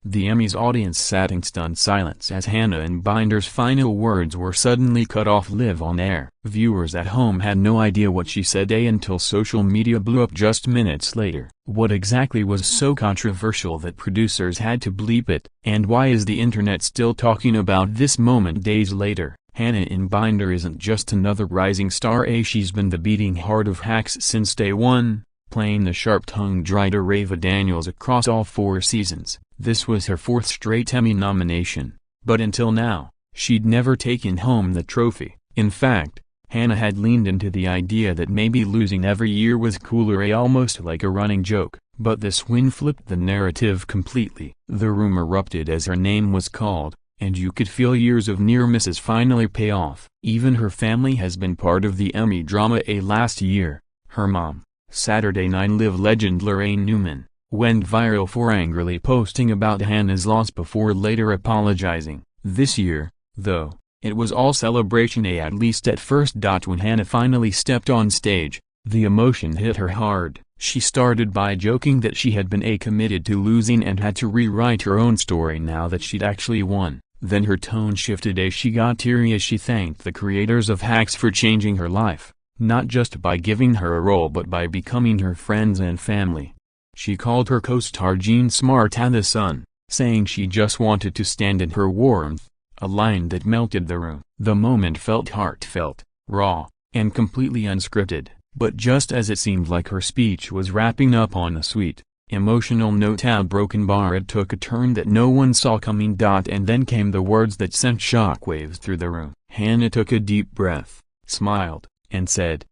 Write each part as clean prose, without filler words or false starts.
The Emmys audience sat in stunned silence as Hannah Einbinder's final words were suddenly cut off live on air. Viewers at home had no idea what she said until social media blew up just minutes later. What exactly was so controversial that producers had to bleep it? And why is the internet still talking about this moment days later? Hannah Einbinder isn't just another rising star. She's been the beating heart of Hacks since day one, playing the sharp-tongued writer Rava Daniels across all 4 seasons. This was her 4th straight Emmy nomination, but until now, she'd never taken home the trophy. In fact, Hannah had leaned into the idea that maybe losing every year was cooler, almost like a running joke. But this win flipped the narrative completely. The room erupted as her name was called, and you could feel years of near misses finally pay off. Even her family has been part of the Emmy drama. Last year, her mom, Saturday Night Live legend Lorraine Newman, went viral for angrily posting about Hannah's loss before later apologizing. This year, though, it was all celebration, at least at first. When Hannah finally stepped on stage, the emotion hit her hard. She started by joking that she had been committed to losing and had to rewrite her own story now that she'd actually won. Then her tone shifted as she got teary as she thanked the creators of Hacks for changing her life, not just by giving her a role but by becoming her friends and family. She called her co-star Jean Smart the sun, saying she just wanted to stand in her warmth, a line that melted the room. The moment felt heartfelt, raw, and completely unscripted, but just as it seemed like her speech was wrapping up on a sweet, emotional note, a broken bar it took a turn that no one saw coming. And then came the words that sent shockwaves through the room. Hannah took a deep breath, smiled, and said,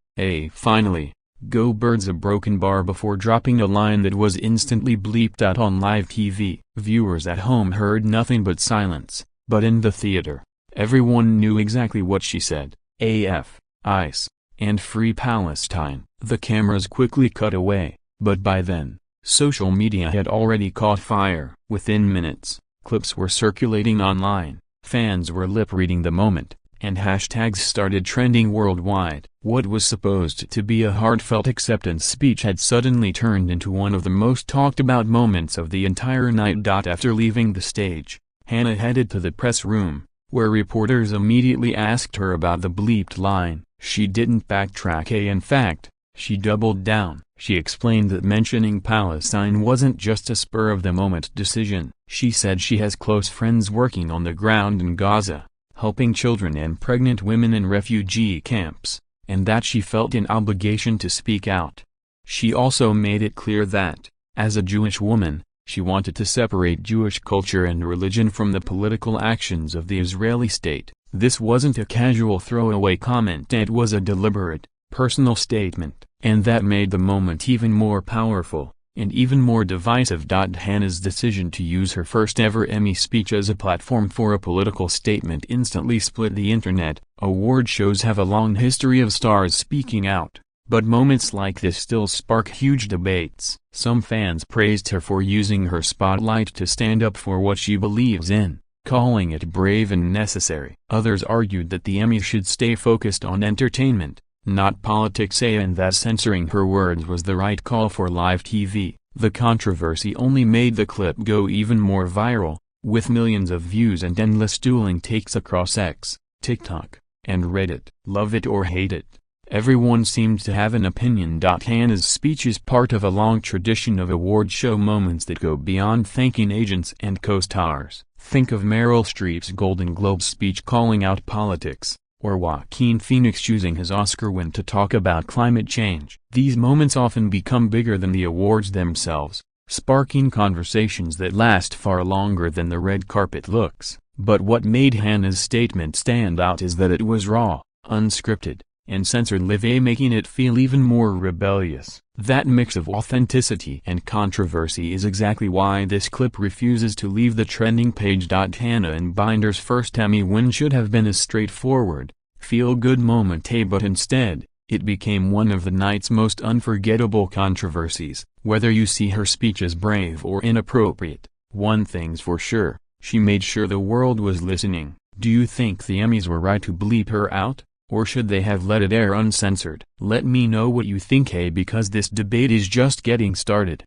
finally. Go Birds, a broken bar, before dropping a line that was instantly bleeped out on live TV. Viewers at home heard nothing but silence, but in the theater, everyone knew exactly what she said. AF, ICE, and Free Palestine. The cameras quickly cut away, but by then, social media had already caught fire. Within minutes, clips were circulating online, fans were lip-reading the moment, and hashtags started trending worldwide. What was supposed to be a heartfelt acceptance speech had suddenly turned into one of the most talked-about moments of the entire night. After leaving the stage, Hannah headed to the press room, where reporters immediately asked her about the bleeped line. She didn't backtrack. In fact, she doubled down. She explained that mentioning Palestine wasn't just a spur-of-the-moment decision. She said she has close friends working on the ground in Gaza, helping children and pregnant women in refugee camps, and that she felt an obligation to speak out. She also made it clear that, as a Jewish woman, she wanted to separate Jewish culture and religion from the political actions of the Israeli state. This wasn't a casual throwaway comment, it was a deliberate, personal statement, and that made the moment even more powerful, and even more divisive. Hannah's decision to use her first ever Emmy speech as a platform for a political statement instantly split the internet. Award shows have a long history of stars speaking out, but moments like this still spark huge debates. Some fans praised her for using her spotlight to stand up for what she believes in, calling it brave and necessary. Others argued that the Emmy should stay focused on entertainment, not politics, and that censoring her words was the right call for live TV. The controversy only made the clip go even more viral, with millions of views and endless dueling takes across X, TikTok, and Reddit. Love it or hate it, everyone seemed to have an opinion. Hannah's speech is part of a long tradition of award show moments that go beyond thanking agents and co-stars. Think of Meryl Streep's Golden Globe speech calling out politics, or Joaquin Phoenix choosing his Oscar win to talk about climate change. These moments often become bigger than the awards themselves, sparking conversations that last far longer than the red carpet looks. But what made Hannah's statement stand out is that it was raw, unscripted, and censored, making it feel even more rebellious. That mix of authenticity and controversy is exactly why this clip refuses to leave the trending page. Hannah Einbinder's first Emmy win should have been a straightforward, feel-good moment, but instead, it became one of the night's most unforgettable controversies. Whether you see her speech as brave or inappropriate, one thing's for sure, she made sure the world was listening. Do you think the Emmys were right to bleep her out? Or should they have let it air uncensored? Let me know what you think, because this debate is just getting started.